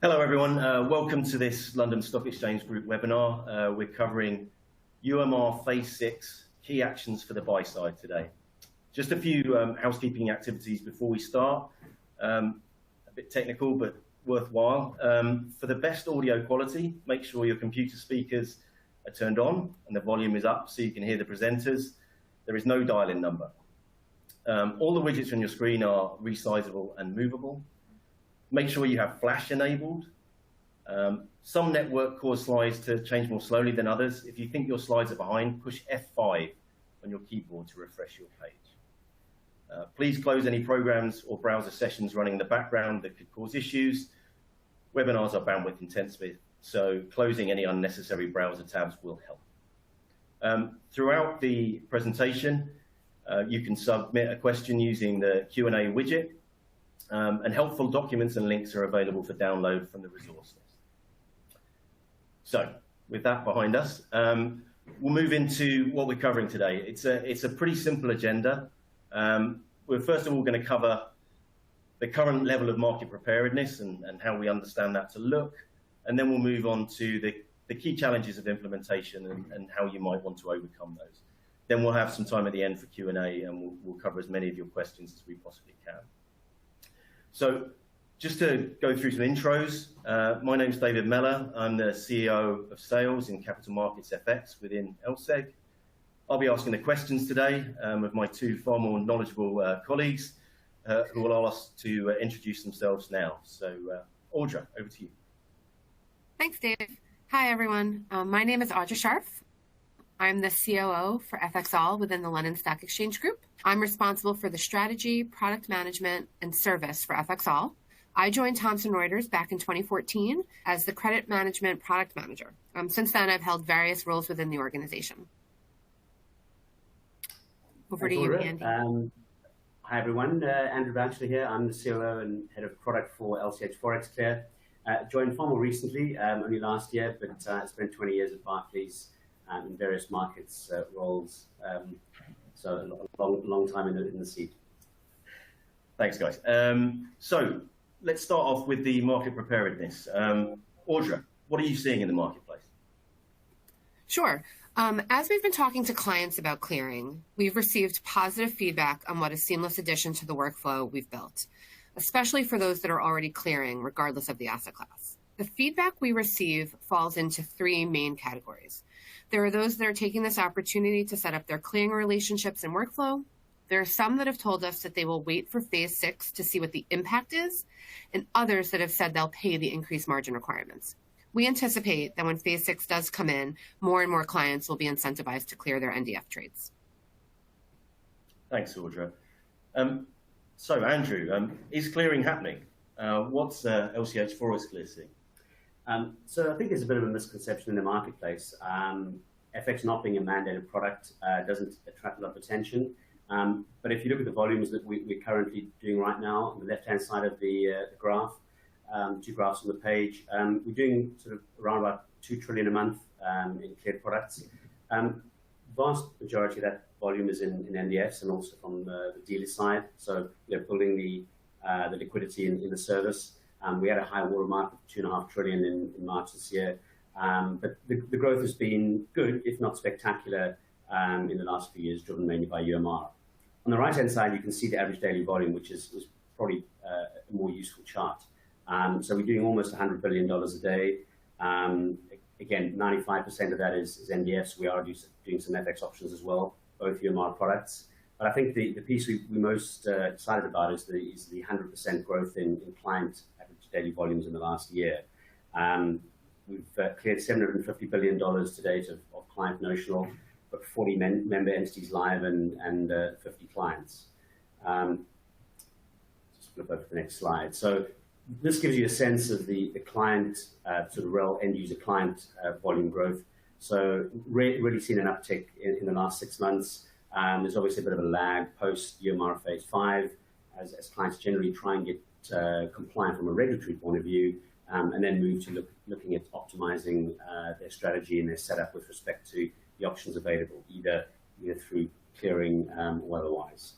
Hello everyone, welcome to this London Stock Exchange Group webinar. We're covering UMR Phase 6, key actions for the buy side today. Just a few housekeeping activities before we start. A bit technical, but worthwhile. For the best audio quality, make sure your computer speakers are turned on and the volume is up so you can hear the presenters. There is no dial-in number. All the widgets on your screen are resizable and movable. Make sure you have flash enabled. Some network cause slides to change more slowly than others. If you think your slides are behind, push F5 on your keyboard to refresh your page. Please close any programs or browser sessions running in the background that could cause issues. Webinars are bandwidth intensive, so closing any unnecessary browser tabs will help. Throughout the presentation, you can submit a question using the Q&A widget. And helpful documents and links are available for download from the resource list. So, with that behind us, we'll move into what we're covering today. It's a pretty simple agenda. We're first of all going to cover the current level of market preparedness and how we understand that to look, and then we'll move on to the key challenges of implementation and how you might want to overcome those. Then we'll have some time at the end for Q&A, and we'll cover as many of your questions as we possibly can. So just to go through some intros, my name's David Mellor. I'm the CEO of Sales in Capital Markets FX within LSEG. I'll be asking the questions today of my two far more knowledgeable colleagues who will ask us to introduce themselves now. So Audra, over to you. Thanks, Dave. Hi, everyone. My name is Audra Scharf. I'm the COO for FXall within the London Stock Exchange Group. I'm responsible for the strategy, product management, and service for FXall. I joined Thomson Reuters back in 2014 as the credit management product manager. Since then, I've held various roles within the organization. Over to you, Andy. Hi, everyone. Andrew Batchelor here. I'm the COO and head of product for LCH ForexClear. Joined far more recently, only last year, but spent 20 years at Barclays in various markets roles. So a long time in the seat. Thanks, guys. So let's start off with the market preparedness. Audra, what are you seeing in the marketplace? Sure. As we've been talking to clients about clearing, we've received positive feedback on what a seamless addition to the workflow we've built, especially for those that are already clearing, regardless of the asset class. The feedback we receive falls into three main categories. There are those that are taking this opportunity to set up their clearing relationships and workflow. There are some that have told us that they will wait for Phase 6 to see what the impact is, and others that have said they'll pay the increased margin requirements. We anticipate that when Phase 6 does come in, more and more clients will be incentivized to clear their NDF trades. Thanks, Audra. So, Andrew, is clearing happening? What's LCH ForexClear seeing? So I think there's a bit of a misconception in the marketplace. FX not being a mandated product doesn't attract a lot of attention. But if you look at the volumes that we're currently doing right now, on the left-hand side of the graph, two graphs on the page, we're doing sort of around about 2 trillion a month in cleared products. Vast majority of that volume is in NDFs and also from the dealer side. So they're pulling the liquidity in the service. We had a high watermark of 2.5 trillion in March this year. But the growth has been good, if not spectacular, in the last few years, driven mainly by UMR. On the right-hand side, you can see the average daily volume, which is probably a more useful chart. So we're doing almost $100 billion a day. Again, 95% of that is NDFs. We are doing some FX options as well, both UMR products. But I think the piece we're most excited about is the 100% growth in client average daily volumes in the last year. We've cleared $750 billion to date of client notional, but 40 member entities live and 50 clients. Just flip over to the next slide. So this gives you a sense of the client, sort of real end user client volume growth. So really seen an uptick in the last 6 months. There's obviously a bit of a lag post UMR Phase 5 as clients generally try and get compliant from a regulatory point of view, and then move to looking at optimizing their strategy and their setup with respect to the options available, either through clearing or otherwise.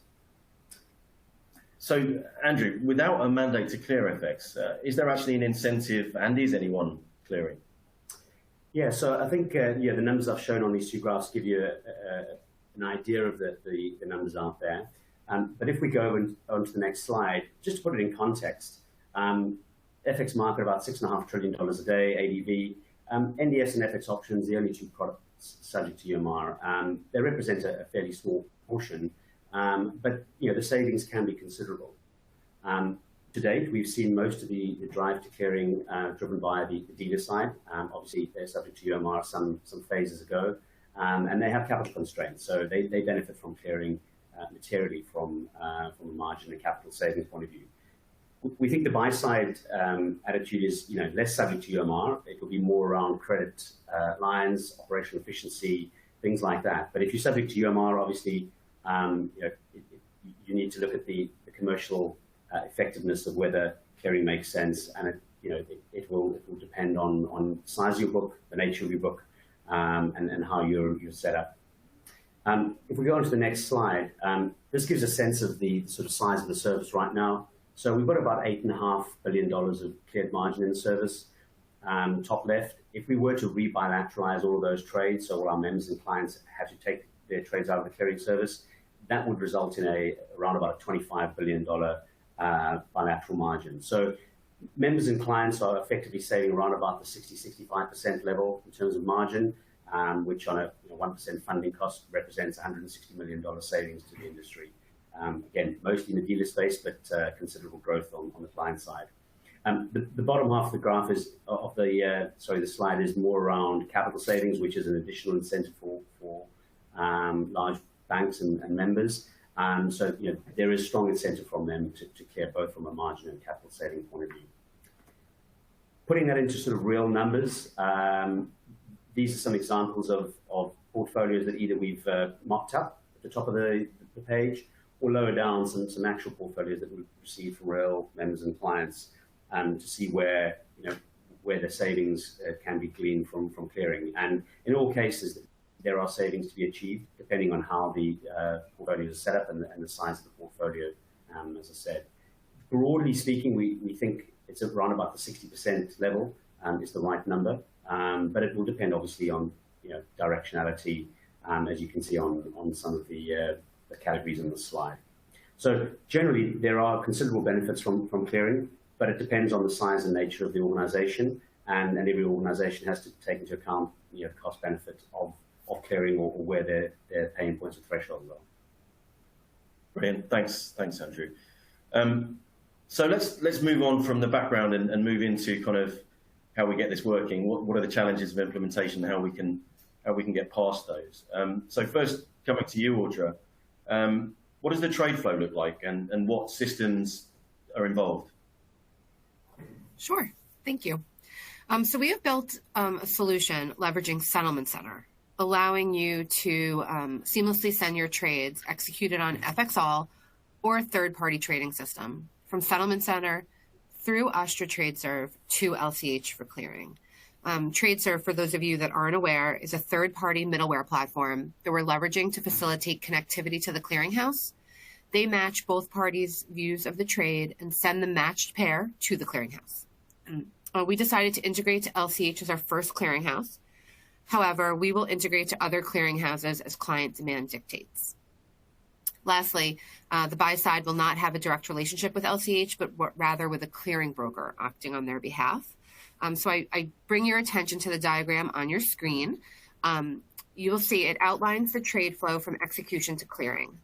So, Andrew, without a mandate to clear FX, is there actually an incentive, and is anyone clearing? Yeah, so I think the numbers I've shown on these two graphs give you an idea of the numbers out there. But if we go on to the next slide, just to put it in context, FX market about $6.5 trillion a day, ADV. NDS and FX options, the only two products subject to UMR. They represent a fairly small portion, but the savings can be considerable. To date, we've seen most of the drive to clearing driven by the dealer side. Obviously, they're subject to UMR some phases ago, and they have capital constraints, so they benefit from clearing materially from a margin and capital savings point of view. We think the buy side attitude is less subject to UMR. It will be more around credit lines, operational efficiency, things like that. But if you're subject to UMR, obviously, you need to look at the commercial effectiveness of whether clearing makes sense, and it will depend on the size of your book, the nature of your book, and how you're set up. If we go on to the next slide, this gives a sense of the sort of size of the service right now. So we've got about $8.5 billion of cleared margin in the service. Top left, if we were to rebilateralize all of those trades, so all our members and clients had to take their trades out of the clearing service, that would result in around about a $25 billion bilateral margin. So members and clients are effectively saving around about the 60-65% level in terms of margin, which on a 1% funding cost represents $160 million savings to the industry. Again, mostly in the dealer space, but considerable growth on the client side. The bottom half of the graph the slide is more around capital savings, which is an additional incentive for large banks and members. So there is strong incentive from them to clear both from a margin and capital saving point of view. Putting that into sort of real numbers, these are some examples of portfolios that either we've mocked up at the top of the page, or lower down some actual portfolios that we've received from real members and clients, to see where the savings can be gleaned from clearing. And in all cases, there are savings to be achieved depending on how the portfolio is set up and the size of the portfolio. As I said, broadly speaking, we think it's around about the 60% level is the right number, but it will depend obviously on directionality, as you can see on some of the categories on the slide. So generally, there are considerable benefits from clearing, but it depends on the size and nature of the organization, and every organization has to take into account cost benefit of clearing or where their pain points or thresholds are. Brilliant. Thanks, Andrew. So let's move on from the background and move into kind of how we get this working. What are the challenges of implementation? How we can get past those. So first, coming to you, Audra, what does the trade flow look like, and what systems are involved? Sure. Thank you. So we have built a solution leveraging Settlement Center, allowing you to seamlessly send your trades executed on FXall or a third-party trading system from Settlement Center through Astra TradeServe to LCH for clearing. TradeServe, for those of you that aren't aware, is a third-party middleware platform that we're leveraging to facilitate connectivity to the clearinghouse. They match both parties' views of the trade and send the matched pair to the clearinghouse. We decided to integrate to LCH as our first clearinghouse. However, we will integrate to other clearinghouses as client demand dictates. Lastly, the buy side will not have a direct relationship with LCH, but rather with a clearing broker acting on their behalf. So I bring your attention to the diagram on your screen. You will see it outlines the trade flow from execution to clearing.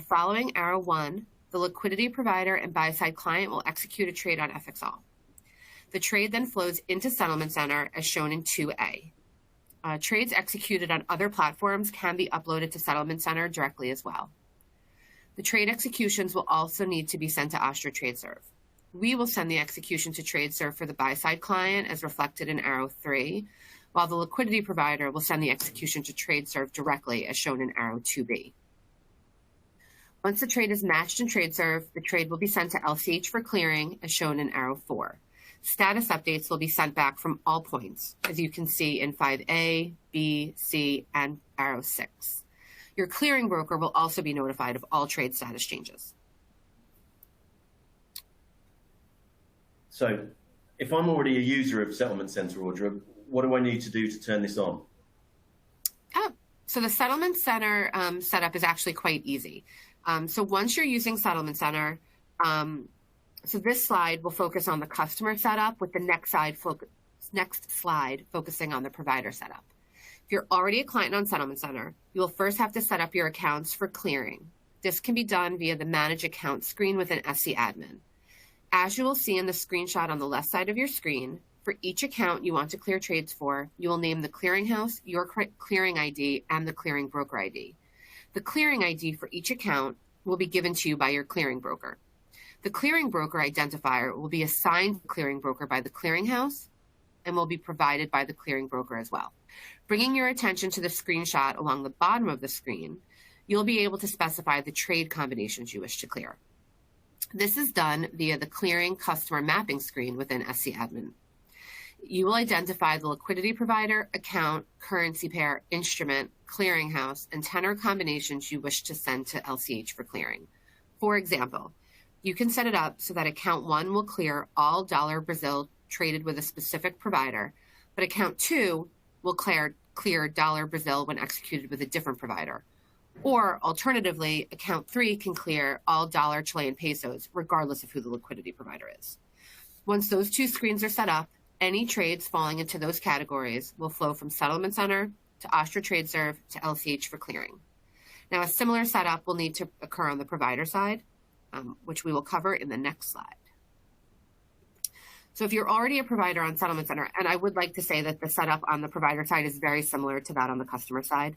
Following arrow 1, the liquidity provider and buy-side client will execute a trade on FXall. The trade then flows into Settlement Center as shown in 2A. Trades executed on other platforms can be uploaded to Settlement Center directly as well. The trade executions will also need to be sent to Astra TradeServe. We will send the execution to TradeServe for the buy-side client as reflected in arrow 3, while the liquidity provider will send the execution to TradeServe directly as shown in arrow 2B. Once the trade is matched in TradeServe, the trade will be sent to LCH for clearing as shown in arrow 4. Status updates will be sent back from all points, as you can see in 5A, B, C, and arrow 6. Your clearing broker will also be notified of all trade status changes. So if I'm already a user of Settlement Center, Audra, what do I need to do to turn this on? Oh, so the Settlement Center setup is actually quite easy. So once you're using Settlement Center, so this slide will focus on the customer setup, with the next slide focusing on the provider setup. If you're already a client on Settlement Center, you will first have to set up your accounts for clearing. This can be done via the Manage Account screen within SC Admin. As you will see in the screenshot on the left side of your screen, for each account you want to clear trades for, you will name the clearinghouse, your clearing ID, and the clearing broker ID. The clearing ID for each account will be given to you by your clearing broker. The clearing broker identifier will be assigned to the clearing broker by the clearinghouse and will be provided by the clearing broker as well. Bringing your attention to the screenshot along the bottom of the screen, you'll be able to specify the trade combinations you wish to clear. This is done via the Clearing Customer Mapping screen within SC Admin. You will identify the liquidity provider, account, currency pair, instrument, clearinghouse, and tenor combinations you wish to send to LCH for clearing. For example, you can set it up so that account 1 will clear all dollar Brazil traded with a specific provider, but account 2 will clear dollar Brazil when executed with a different provider. Or alternatively, account 3 can clear all dollar Chilean pesos, regardless of who the liquidity provider is. Once those two screens are set up, any trades falling into those categories will flow from Settlement Center to Astra TradeServe to LCH for clearing. Now, a similar setup will need to occur on the provider side, which we will cover in the next slide. So if you're already a provider on Settlement Center, and I would like to say that the setup on the provider side is very similar to that on the customer side.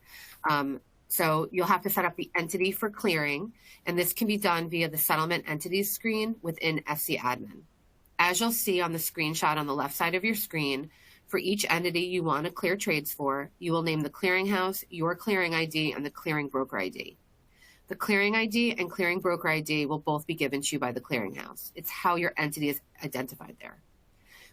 So you'll have to set up the entity for clearing, and this can be done via the Settlement Entities screen within SC Admin. As you'll see on the screenshot on the left side of your screen, for each entity you want to clear trades for, you will name the clearinghouse, your clearing ID, and the clearing broker ID. The clearing ID and clearing broker ID will both be given to you by the clearinghouse. It's how your entity is identified there.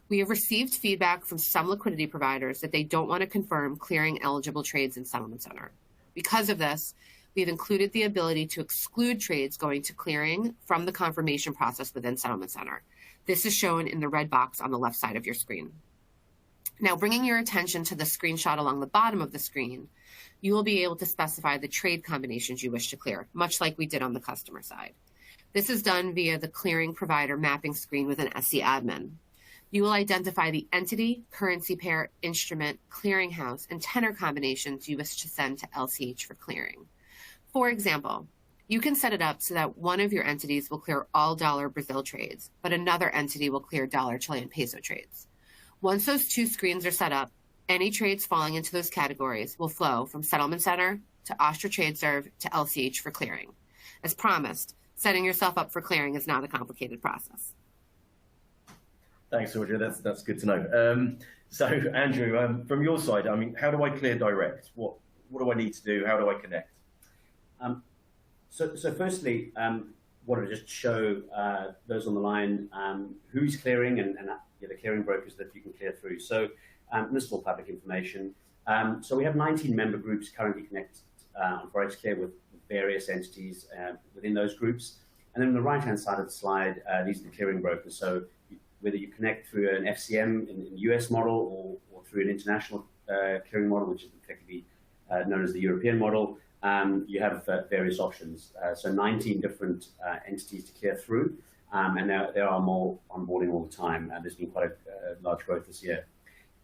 We have received feedback from some liquidity providers that they don't want to confirm clearing eligible trades in Settlement Center. Because of this, we've included the ability to exclude trades going to clearing from the confirmation process within Settlement Center. This is shown in the red box on the left side of your screen. Now, bringing your attention to the screenshot along the bottom of the screen, you will be able to specify the trade combinations you wish to clear, much like we did on the customer side. This is done via the Clearing Provider Mapping screen within SC Admin. You will identify the entity, currency pair, instrument, clearinghouse, and tenor combinations you wish to send to LCH for clearing. For example, you can set it up so that one of your entities will clear all dollar Brazil trades, but another entity will clear dollar Chilean peso trades. Once those two screens are set up, any trades falling into those categories will flow from Settlement Center to Astra TradeServe to LCH for clearing. As promised, setting yourself up for clearing is not a complicated process. Thanks, Audra. That's good to know. So, Andrew, from your side, I mean, how do I clear direct? What do I need to do? How do I connect? So firstly, wanted to just show those on the line who's clearing and the clearing brokers that you can clear through. So this is all public information. So we have 19 member groups currently connected on ForexClear with various entities within those groups. And then on the right-hand side of the slide, these are the clearing brokers. So whether you connect through an FCM in the US model or through an international clearing model, which is effectively known as the European model, you have various options. So 19 different entities to clear through, and there are more onboarding all the time. There's been quite a large growth this year.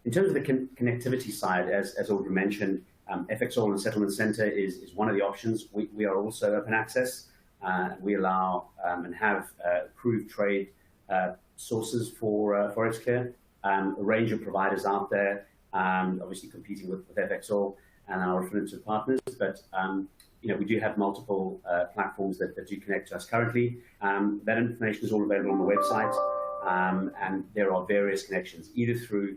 In terms of the connectivity side, as Audrey mentioned, FXall and Settlement Center is one of the options. We are also open access. We allow and have approved trade sources for ForexClear, a range of providers out there, obviously competing with FXall and our Refinitiv partners, but we do have multiple platforms that do connect to us currently. That information is all available on the website, and there are various connections, either through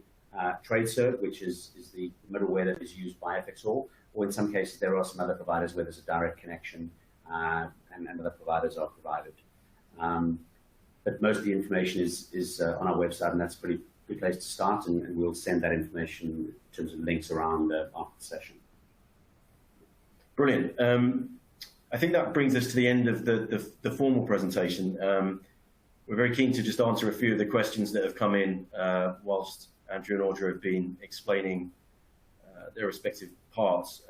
TradeServe, which is the middleware that is used by FXall, or in some cases there are some other providers where there's a direct connection and other providers are provided. But most of the information is on our website, and that's a pretty good place to start, and we'll send that information in terms of links around after the session. Brilliant. I think that brings us to the end of the formal presentation. We're very keen to just answer a few of the questions that have come in whilst Andrew and Audra have been explaining their respective parts.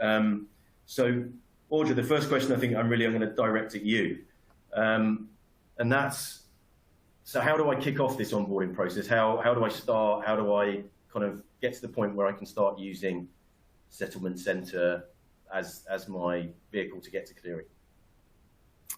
So, Audra, the first question I think I'm going to direct at you. And that's, so how do I kick off this onboarding process? How do I start? How do I kind of get to the point where I can start using Settlement Center as my vehicle to get to clearing?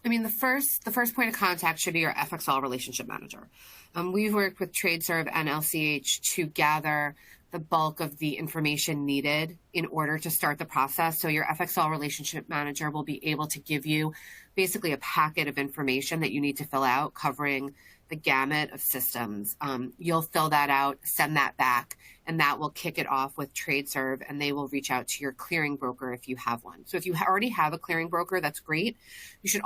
I mean, the first point of contact should be your FXall relationship manager. We've worked with TradeServe and LCH to gather the bulk of the information needed in order to start the process. So your FXall relationship manager will be able to give you basically a packet of information that you need to fill out covering the gamut of systems. You'll fill that out, send that back, and that will kick it off with TradeServe, and they will reach out to your clearing broker if you have one. So if you already have a clearing broker, that's great. You should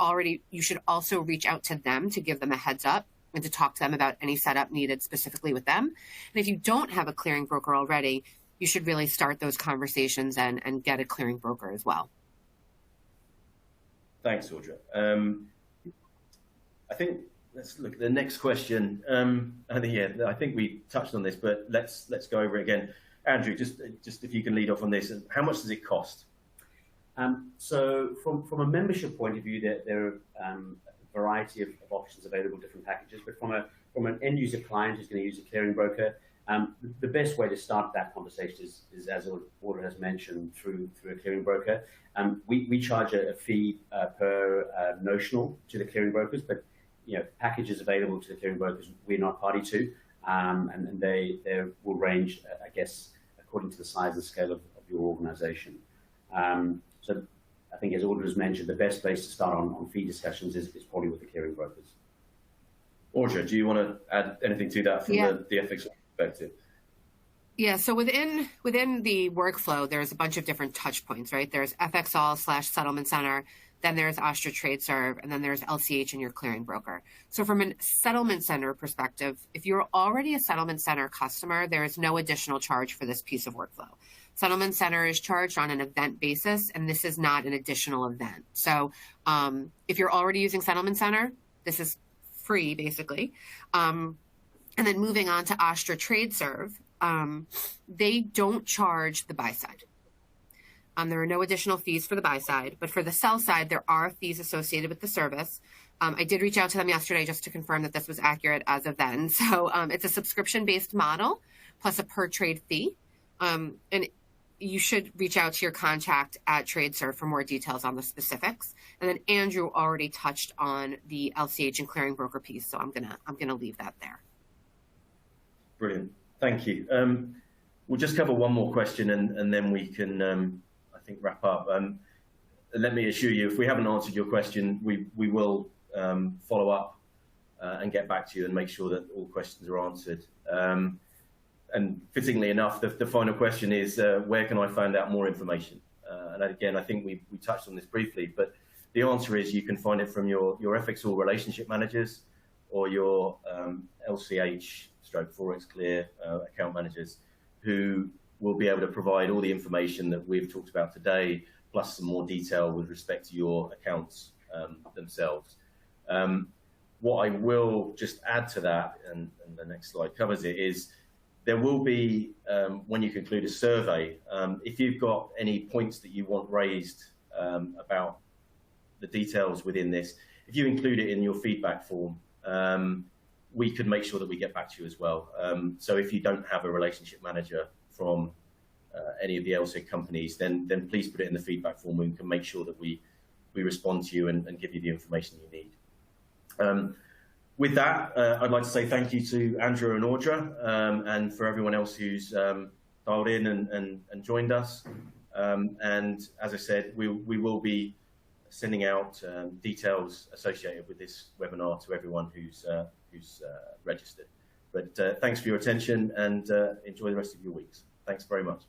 also reach out to them to give them a heads up and to talk to them about any setup needed specifically with them. And if you don't have a clearing broker already, you should really start those conversations and get a clearing broker as well. Thanks, Audra. I think let's look at the next question. I think we touched on this, but let's go over it again. Andrew, just if you can lead off on this, how much does it cost? So from a membership point of view, there are a variety of options available, different packages. But from an end user client who's going to use a clearing broker, the best way to start that conversation is as Audra has mentioned, through a clearing broker. We charge a fee per notional to the clearing brokers, but packages available to the clearing brokers we're not party to, and they will range, I guess, according to the size and scale of your organization. So I think, as Audra has mentioned, the best place to start on fee discussions is probably with the clearing brokers. Audra, do you want to add anything to that from the FX perspective? Yeah, so within the workflow, there's a bunch of different touch points, right? There's FXall/Settlement Center, then there's Astra TradeServe, and then there's LCH and your clearing broker. So from a Settlement Center perspective, if you're already a Settlement Center customer, there is no additional charge for this piece of workflow. Settlement Center is charged on an event basis, and this is not an additional event. So if you're already using Settlement Center, this is free, basically. And then moving on to Astra TradeServe, they don't charge the buy side. There are no additional fees for the buy side, but for the sell side, there are fees associated with the service. I did reach out to them yesterday just to confirm that this was accurate as of then. So it's a subscription-based model plus a per trade fee. And you should reach out to your contact at TradeServe for more details on the specifics. And then Andrew already touched on the LCH and clearing broker piece, so I'm gonna leave that there. Brilliant, thank you. We'll just cover one more question and then we can, I think, wrap up. Let me assure you, if we haven't answered your question, we will follow up and get back to you and make sure that all questions are answered. And fittingly enough, the final question is, where can I find out more information? And again, I think we touched on this briefly, but the answer is you can find it from your FXall relationship managers or your LCH /ForexClear account managers, who will be able to provide all the information that we've talked about today, plus some more detail with respect to your accounts themselves. What I will just add to that, and the next slide covers it, is there will be, when you conclude a survey, if you've got any points that you want raised about the details within this, if you include it in your feedback form, we could make sure that we get back to you as well. So if you don't have a relationship manager from any of the LSEG companies, then please put it in the feedback form. We can make sure that we respond to you and give you the information you need. With that, I'd like to say thank you to Andrew and Audra, and for everyone else who's dialed in and joined us. And as I said, we will be sending out details associated with this webinar to everyone who's registered. But thanks for your attention, and enjoy the rest of your weeks. Thanks very much.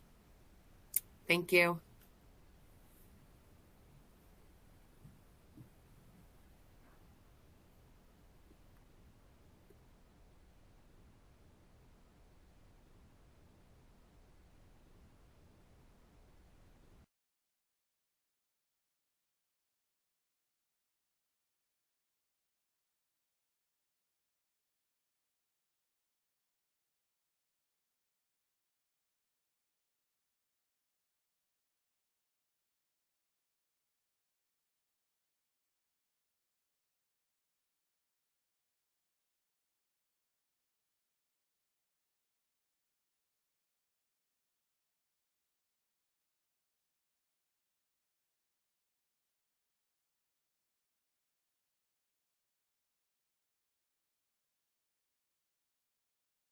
Thank you.